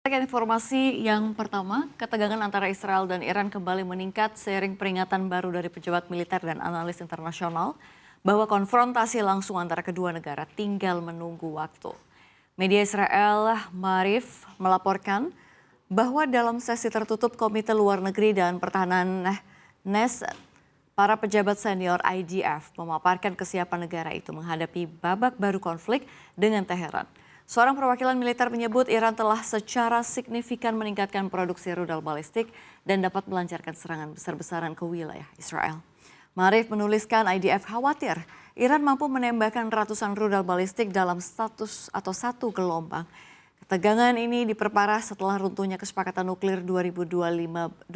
Informasi yang pertama, ketegangan antara Israel dan Iran kembali meningkat seiring peringatan baru dari pejabat militer dan analis internasional bahwa konfrontasi langsung antara kedua negara tinggal menunggu waktu. Media Israel Maarif melaporkan bahwa dalam sesi tertutup Komite Luar Negeri dan Pertahanan Knesset, para pejabat senior IDF memaparkan kesiapan negara itu menghadapi babak baru konflik dengan Teheran. Seorang perwakilan militer menyebut Iran telah secara signifikan meningkatkan produksi rudal balistik dan dapat melancarkan serangan besar-besaran ke wilayah Israel. Maarif menuliskan IDF khawatir Iran mampu menembakkan ratusan rudal balistik dalam satu gelombang. Ketegangan ini diperparah setelah runtuhnya kesepakatan nuklir 2015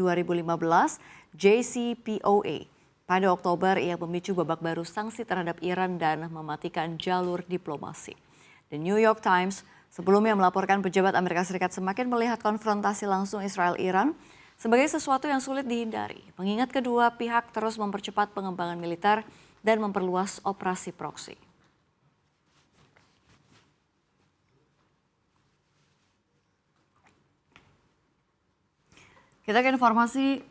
JCPOA. Pada Oktober ia memicu babak baru sanksi terhadap Iran dan mematikan jalur diplomasi. The New York Times sebelumnya melaporkan pejabat Amerika Serikat semakin melihat konfrontasi langsung Israel-Iran sebagai sesuatu yang sulit dihindari, mengingat kedua pihak terus mempercepat pengembangan militer dan memperluas operasi proksi. Kita ke informasi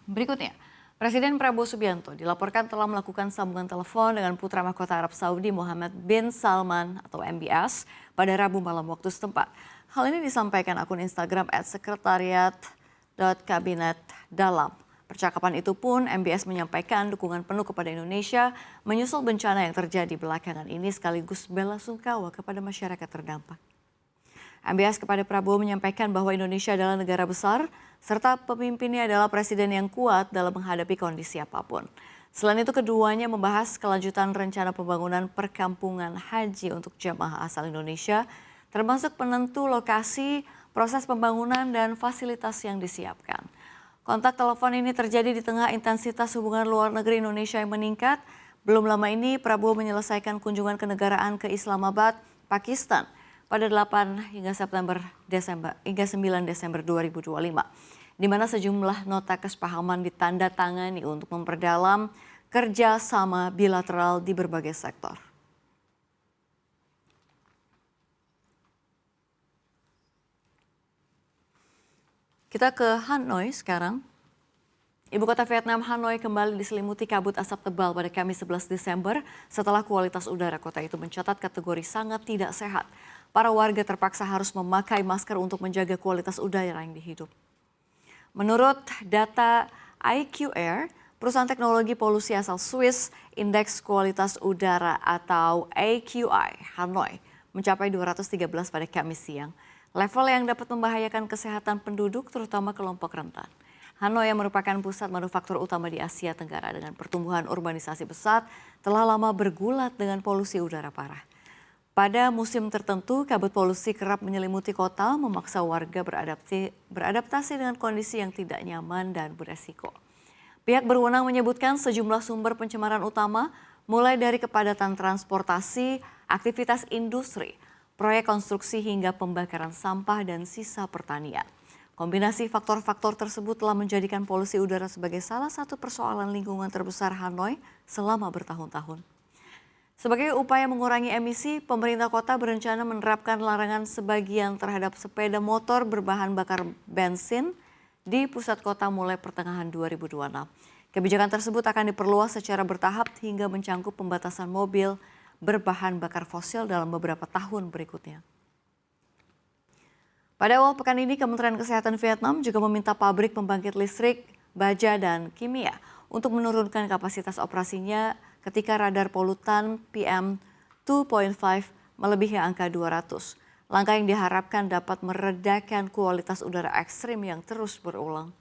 berikutnya. Presiden Prabowo Subianto dilaporkan telah melakukan sambungan telepon dengan putra mahkota Arab Saudi Mohammed bin Salman atau MBS pada Rabu malam waktu setempat. Hal ini disampaikan akun Instagram @sekretariat.kabinetdalam. Percakapan itu pun MBS menyampaikan dukungan penuh kepada Indonesia menyusul bencana yang terjadi belakangan ini sekaligus bela sungkawa kepada masyarakat terdampak. MBS kepada Prabowo menyampaikan bahwa Indonesia adalah negara besar serta pemimpinnya adalah presiden yang kuat dalam menghadapi kondisi apapun. Selain itu keduanya membahas kelanjutan rencana pembangunan perkampungan haji untuk jemaah asal Indonesia, termasuk penentu lokasi, proses pembangunan dan fasilitas yang disiapkan. Kontak telepon ini terjadi di tengah intensitas hubungan luar negeri Indonesia yang meningkat. Belum lama ini Prabowo menyelesaikan kunjungan kenegaraan ke Islamabad, Pakistan pada 8 hingga 9 Desember 2025, di mana sejumlah nota kesepahaman ditandatangani untuk memperdalam kerjasama bilateral di berbagai sektor. Kita ke Hanoi sekarang. Ibu kota Vietnam Hanoi kembali diselimuti kabut asap tebal pada Kamis 11 Desember setelah kualitas udara kota itu mencatat kategori sangat tidak sehat. Para warga terpaksa harus memakai masker untuk menjaga kualitas udara yang dihirup. Menurut data IQ Air, perusahaan teknologi polusi asal Swiss, indeks kualitas udara atau AQI Hanoi mencapai 213 pada Kamis siang. Level yang dapat membahayakan kesehatan penduduk terutama kelompok rentan. Hanoi yang merupakan pusat manufaktur utama di Asia Tenggara dengan pertumbuhan urbanisasi besar telah lama bergulat dengan polusi udara parah. Pada musim tertentu, kabut polusi kerap menyelimuti kota, memaksa warga beradaptasi dengan kondisi yang tidak nyaman dan beresiko. Pihak berwenang menyebutkan sejumlah sumber pencemaran utama, mulai dari kepadatan transportasi, aktivitas industri, proyek konstruksi hingga pembakaran sampah dan sisa pertanian. Kombinasi faktor-faktor tersebut telah menjadikan polusi udara sebagai salah satu persoalan lingkungan terbesar Hanoi selama bertahun-tahun. Sebagai upaya mengurangi emisi, pemerintah kota berencana menerapkan larangan sebagian terhadap sepeda motor berbahan bakar bensin di pusat kota mulai pertengahan 2026. Kebijakan tersebut akan diperluas secara bertahap hingga mencangkup pembatasan mobil berbahan bakar fosil dalam beberapa tahun berikutnya. Pada awal pekan ini, Kementerian Kesehatan Vietnam juga meminta pabrik pembangkit listrik, baja, dan kimia untuk menurunkan kapasitas operasinya ketika radar polutan PM2.5 melebihi angka 200. Langkah yang diharapkan dapat meredakan kualitas udara ekstrim yang terus berulang.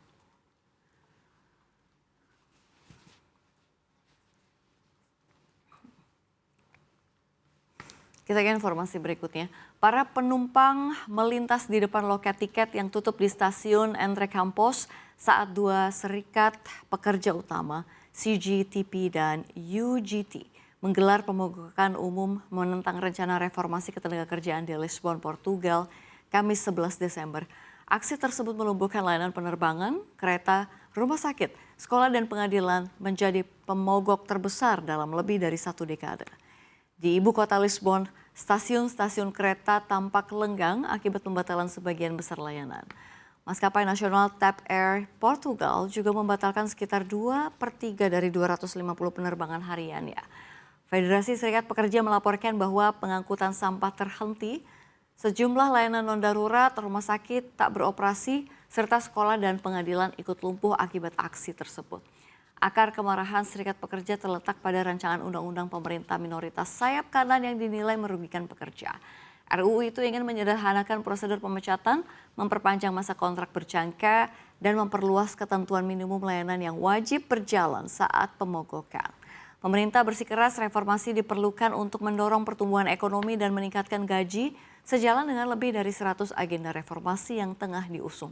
Kita ke informasi berikutnya. Para penumpang melintas di depan loket tiket yang tutup di stasiun Entre Campos saat dua serikat pekerja utama CGTP dan UGT menggelar pemogokan umum menentang rencana reformasi ketenagakerjaan di Lisbon, Portugal, Kamis 11 Desember. Aksi tersebut melumpuhkan layanan penerbangan, kereta, rumah sakit, sekolah dan pengadilan menjadi pemogok terbesar dalam lebih dari 1 dekade. Di ibu kota Lisbon, Stasiun-stasiun kereta tampak lenggang akibat pembatalan sebagian besar layanan. Maskapai nasional TAP Air Portugal juga membatalkan sekitar 2/3 dari 250 penerbangan hariannya. Federasi Serikat Pekerja melaporkan bahwa pengangkutan sampah terhenti, sejumlah layanan non-darurat, rumah sakit tak beroperasi, serta sekolah dan pengadilan ikut lumpuh akibat aksi tersebut. Akar kemarahan Serikat Pekerja terletak pada rancangan undang-undang pemerintah minoritas sayap kanan yang dinilai merugikan pekerja. RUU itu ingin menyederhanakan prosedur pemecatan, memperpanjang masa kontrak berjangka, dan memperluas ketentuan minimum layanan yang wajib berjalan saat pemogokan. Pemerintah bersikeras reformasi diperlukan untuk mendorong pertumbuhan ekonomi dan meningkatkan gaji, sejalan dengan lebih dari 100 agenda reformasi yang tengah diusung.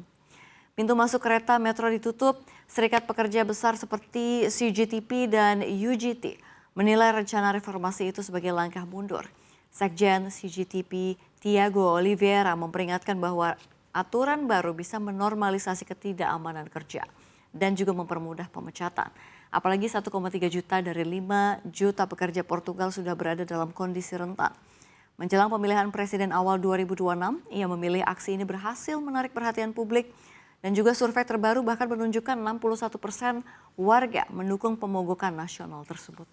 Pintu masuk kereta metro ditutup, serikat pekerja besar seperti CGTP dan UGT menilai rencana reformasi itu sebagai langkah mundur. Sekjen CGTP Tiago Oliveira memperingatkan bahwa aturan baru bisa menormalisasi ketidakamanan kerja dan juga mempermudah pemecatan. Apalagi 1,3 juta dari 5 juta pekerja Portugal sudah berada dalam kondisi rentan. Menjelang pemilihan presiden awal 2026, ia memilih aksi ini berhasil menarik perhatian publik dan juga survei terbaru bahkan menunjukkan 61% warga mendukung pemogokan nasional tersebut.